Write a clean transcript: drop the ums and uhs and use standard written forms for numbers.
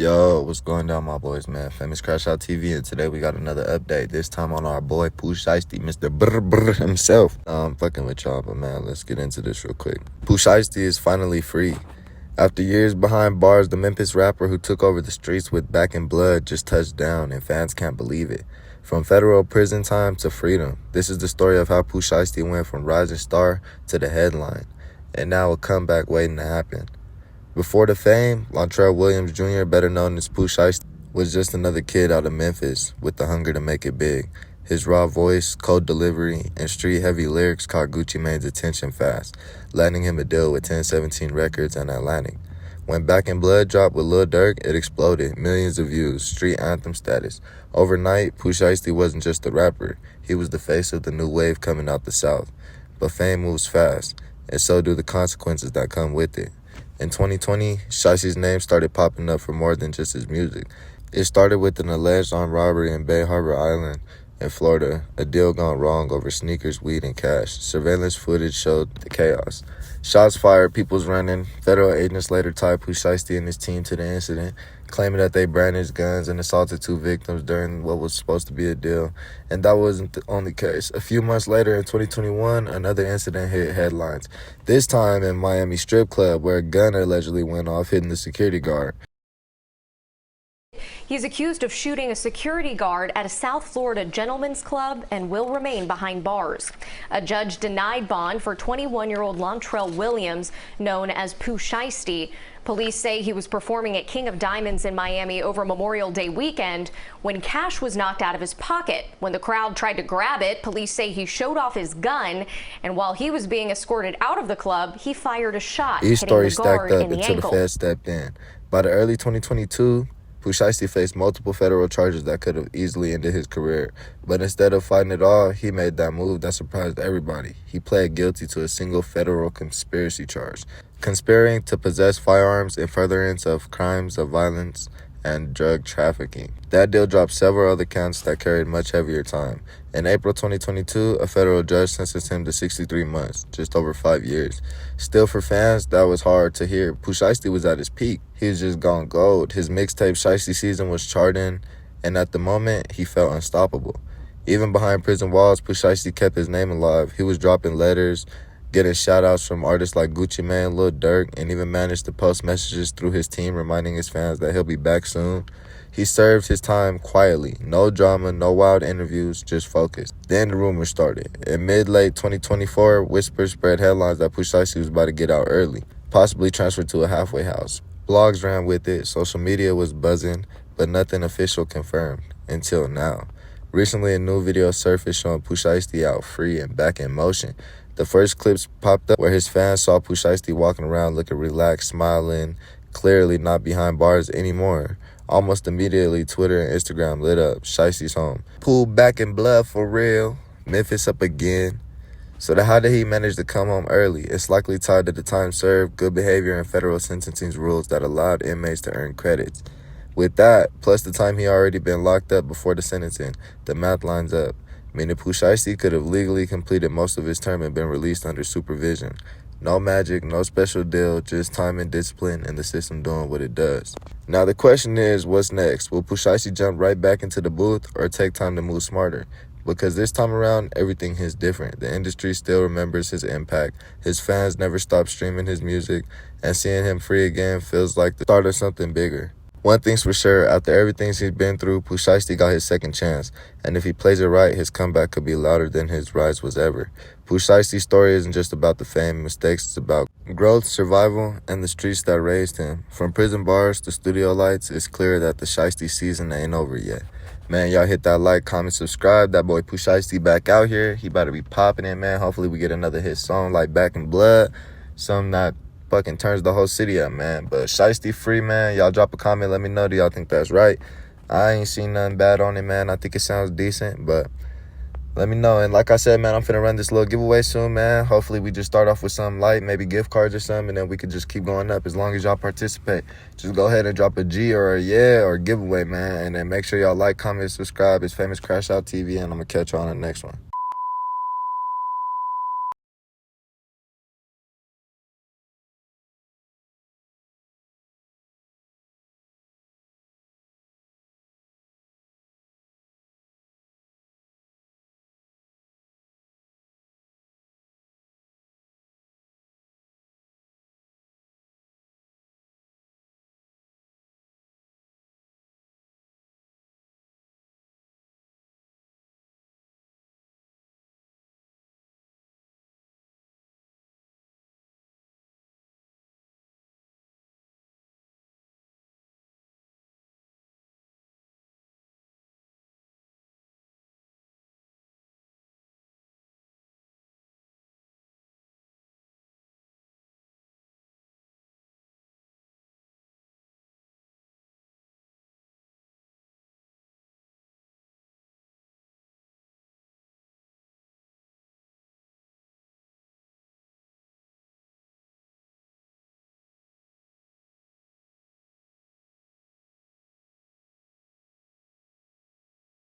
Yo, what's going down, my boys, man? Famous Crash Out TV, and today we got another update. This time on our boy Pooh Shiesty, Mr. Brr himself. I'm fucking with y'all, but man, let's get into this real quick. Pooh Shiesty is finally free. After years behind bars, the Memphis rapper who took over the streets with Back in Blood just touched down, and fans can't believe it. From federal prison time to freedom, this is the story of how Pooh Shiesty went from rising star to the headline, and now a comeback waiting to happen. Before the fame, Latrell Williams Jr., better known as Pooh Shiesty, was just another kid out of Memphis with the hunger to make it big. His raw voice, cold delivery, and street-heavy lyrics caught Gucci Mane's attention fast, landing him a deal with 1017 Records and Atlantic. When Back in Blood dropped with Lil Durk, it exploded. Millions of views, street anthem status. Overnight, Pooh Shiesty wasn't just a rapper. He was the face of the new wave coming out the South. But fame moves fast, and so do the consequences that come with it. In 2020, Shiesty's name started popping up for more than just his music. It started with an alleged armed robbery in Bay Harbor Island in Florida, a deal gone wrong over sneakers, weed, and cash. Surveillance footage showed the chaos. Shots fired, people's running. Federal agents later tied Pooh Shiesty and his team to the incident, claiming that they brandished guns and assaulted two victims during what was supposed to be a deal. And that wasn't the only case. A few months later, in 2021, another incident hit headlines. This time in Miami strip club, where a gun allegedly went off, hitting the security guard. He's accused of shooting a security guard at a South Florida gentleman's club and will remain behind bars. A judge denied bond for 21-year-old Latrell Williams, known as Pooh Shiesty. Police say he was performing at King of Diamonds in Miami over Memorial Day weekend when cash was knocked out of his pocket. When the crowd tried to grab it, police say he showed off his gun, and while he was being escorted out of the club, he fired a shot, These hitting the stories guard stacked up in the until ankle. the feds stepped in. By the early 2022, Pooh Shiesty faced multiple federal charges that could have easily ended his career. But instead of fighting it all, he made that move that surprised everybody. He pled guilty to a single federal conspiracy charge, conspiring to possess firearms in furtherance of crimes of violence and drug trafficking. That deal dropped several other counts that carried much heavier time. In April 2022, a federal judge sentenced him to 63 months, just over 5 years. Still, for fans, that was hard to hear. Pooh Shiesty was at his peak. He was just gone gold. His mixtape Shiesty Season was charting, and at the moment, he felt unstoppable. Even behind prison walls, Pooh Shiesty kept his name alive. He was dropping letters, getting shout-outs from artists like Gucci Mane, Lil Durk, and even managed to post messages through his team reminding his fans that he'll be back soon. He served his time quietly. No drama, no wild interviews, just focus. Then the rumors started. In mid-late 2024, whispers spread headlines that Pooh Shiesty was about to get out early, possibly transferred to a halfway house. Blogs ran with it, social media was buzzing, but nothing official confirmed, until now. Recently, a new video surfaced showing Pooh Shiesty out free and back in motion. The first clips popped up where his fans saw Pooh Shiesty walking around looking relaxed, smiling, clearly not behind bars anymore. Almost immediately, Twitter and Instagram lit up. Shiesty's home. Pooh back in blood for real. Memphis up again. So how did he manage to come home early? It's likely tied to the time served, good behavior, and federal sentencing rules that allowed inmates to earn credits. With that, plus the time he already been locked up before the sentencing, the math lines up. Meaning Pooh Shiesty could have legally completed most of his term and been released under supervision. No magic, no special deal, just time and discipline and the system doing what it does. Now the question is, what's next? Will Pooh Shiesty jump right back into the booth or take time to move smarter? Because this time around, everything is different. The industry still remembers his impact. His fans never stop streaming his music, and seeing him free again feels like the start of something bigger. One thing's for sure, after everything he's been through, Pooh Shiesty got his second chance. And if he plays it right, his comeback could be louder than his rise was ever. Pooh Shiesty's story isn't just about the fame and mistakes, it's about growth, survival, and the streets that raised him. From prison bars to studio lights, it's clear that the Shiesty season ain't over yet. Man, y'all hit that like, comment, subscribe. That boy Pooh Shiesty back out here. He about to be popping it, man. Hopefully we get another hit song like Back in Blood. Something that fucking turns the whole city up, man. But Shiesty free, man. Y'all drop a comment, let me know, do y'all think that's right? I ain't seen nothing bad on it, man. I think it sounds decent, but let me know. And like I said, man, I'm finna run this little giveaway soon, man. Hopefully we just start off with something light, maybe gift cards or something, and then we could just keep going up as long as y'all participate. Just go ahead and drop a G or a yeah or a giveaway, man. And then make sure y'all like, comment, subscribe. It's Famous Crash Out TV, and I'm gonna catch y'all on the next one.